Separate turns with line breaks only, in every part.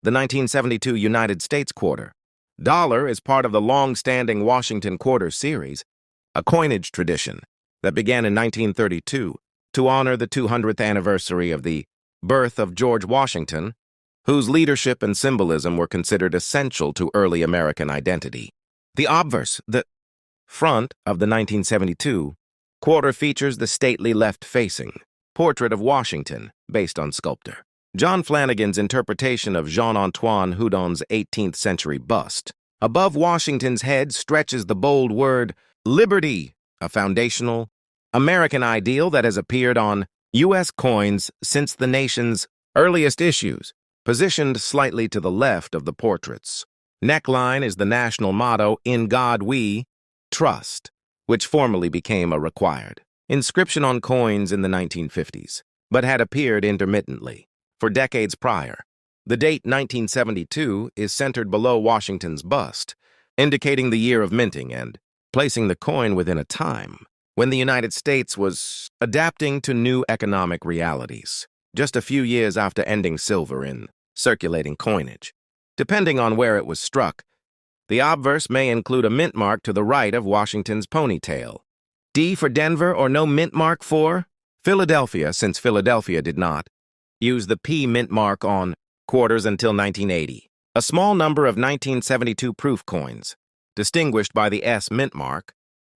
the 1972 United States quarter. Dollar is part of the long-standing Washington quarter series, a coinage tradition that began in 1932 to honor the 200th anniversary of the birth of George Washington, whose leadership and symbolism were considered essential to early American identity. The obverse, the front of the 1972 quarter, features the stately left-facing portrait of Washington based on sculptor John Flanagan's interpretation of Jean-Antoine Houdon's 18th century bust. Above Washington's head stretches the bold word liberty, a foundational American ideal that has appeared on U.S. coins since the nation's earliest issues. Positioned slightly to the left of the portrait's neckline is the national motto, "In God We Trust," which formally became a required inscription on coins in the 1950s, but had appeared intermittently for decades prior. The date 1972 is centered below Washington's bust, indicating the year of minting and placing the coin within a time when the United States was adapting to new economic realities, just a few years after ending silver in circulating coinage. Depending on where it was struck, the obverse may include a mint mark to the right of Washington's ponytail. D for Denver, or no mint mark for Philadelphia, since Philadelphia did not use the P mint mark on quarters until 1980. A small number of 1972 proof coins, distinguished by the S mint mark,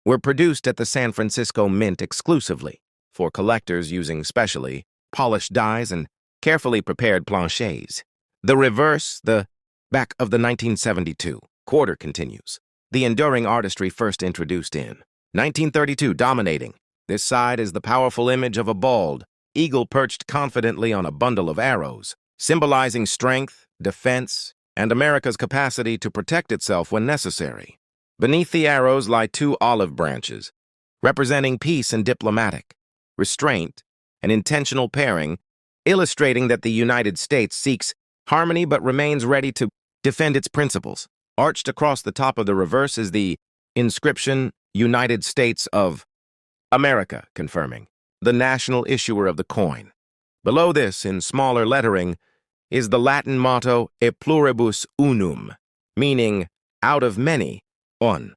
were produced at the San Francisco Mint exclusively for collectors using specially polished dies and carefully prepared planchets. The reverse, the back of the 1972 quarter, continues the enduring artistry first introduced in 1932, dominating this side is the powerful image of a bald eagle perched confidently on a bundle of arrows, symbolizing strength, defense, and America's capacity to protect itself when necessary. Beneath the arrows lie two olive branches, representing peace and diplomatic restraint, an intentional pairing, illustrating that the United States seeks harmony but remains ready to defend its principles. Arched across the top of the reverse is the inscription, United States of America, confirming the national issuer of the coin. Below this, in smaller lettering, is the Latin motto, E pluribus unum, meaning out of many, one,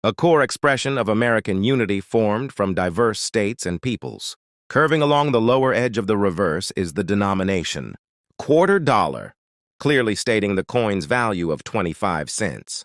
a core expression of American unity formed from diverse states and peoples. Curving along the lower edge of the reverse is the denomination, $quarter, clearly stating the coin's value of 25 cents.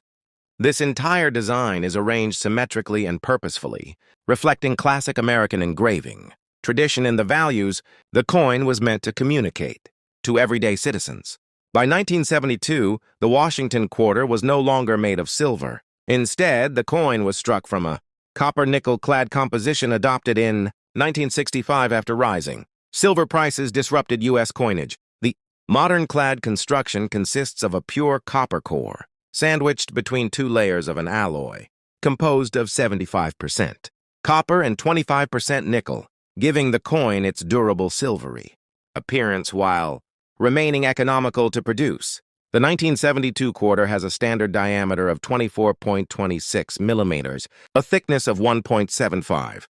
This entire design is arranged symmetrically and purposefully, reflecting classic American engraving tradition in the values the coin was meant to communicate to everyday citizens. By 1972, the Washington quarter was no longer made of silver. Instead, the coin was struck from a copper-nickel clad composition adopted in 1965 after rising silver prices disrupted U.S. coinage. The modern clad construction consists of a pure copper core, sandwiched between two layers of an alloy, composed of 75% copper and 25% nickel, giving the coin its durable silvery appearance while remaining economical to produce. The 1972 quarter has a standard diameter of 24.26 millimeters, a thickness of 1.75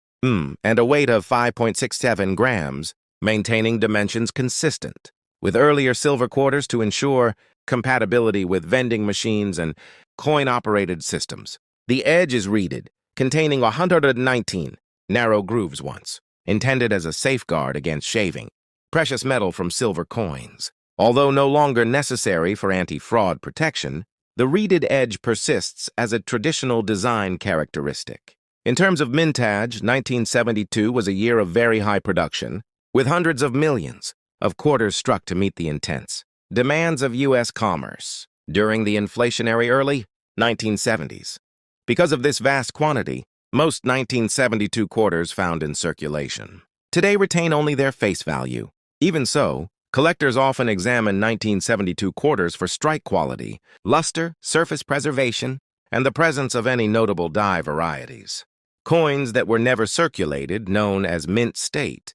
and a weight of 5.67 grams, maintaining dimensions consistent with earlier silver quarters to ensure compatibility with vending machines and coin-operated systems. The edge is reeded, containing 119 narrow grooves once, intended as a safeguard against shaving precious metal from silver coins. Although no longer necessary for anti-fraud protection, the reeded edge persists as a traditional design characteristic. In terms of mintage, 1972 was a year of very high production, with hundreds of millions of quarters struck to meet the intense demands of U.S. commerce during the inflationary early 1970s. Because of this vast quantity, most 1972 quarters found in circulation today retain only their face value. Even so, collectors often examine 1972 quarters for strike quality, luster, surface preservation, and the presence of any notable die varieties. Coins that were never circulated, known as mint state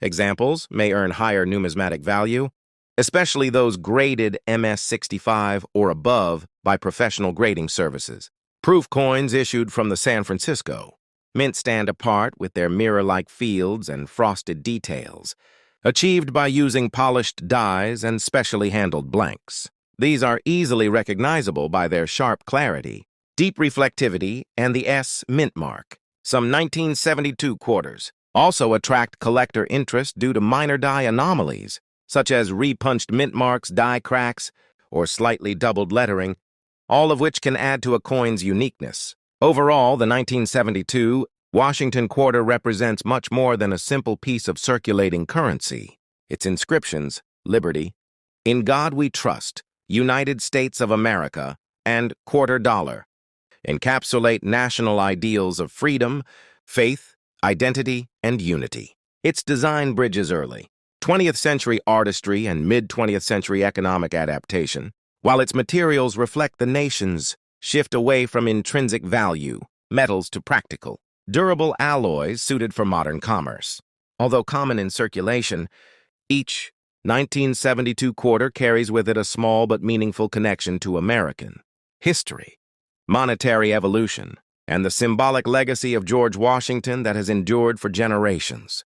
examples, may earn higher numismatic value, especially those graded MS-65 or above by professional grading services. Proof coins issued from the San Francisco Mint stand apart with their mirror-like fields and frosted details, achieved by using polished dies and specially handled blanks. These are easily recognizable by their sharp clarity, deep reflectivity, and the S mint mark. Some 1972 quarters also attract collector interest due to minor die anomalies, such as repunched mint marks, die cracks, or slightly doubled lettering, all of which can add to a coin's uniqueness. Overall, the 1972 Washington quarter represents much more than a simple piece of circulating currency. Its inscriptions, Liberty, In God We Trust, United States of America, and Quarter Dollar, encapsulate national ideals of freedom, faith, identity, and unity. Its design bridges early 20th century artistry and mid-20th century economic adaptation, while its materials reflect the nation's shift away from intrinsic value, metals to practical, durable alloys suited for modern commerce. Although common in circulation, each 1972 quarter carries with it a small but meaningful connection to American history, monetary evolution, and the symbolic legacy of George Washington that has endured for generations.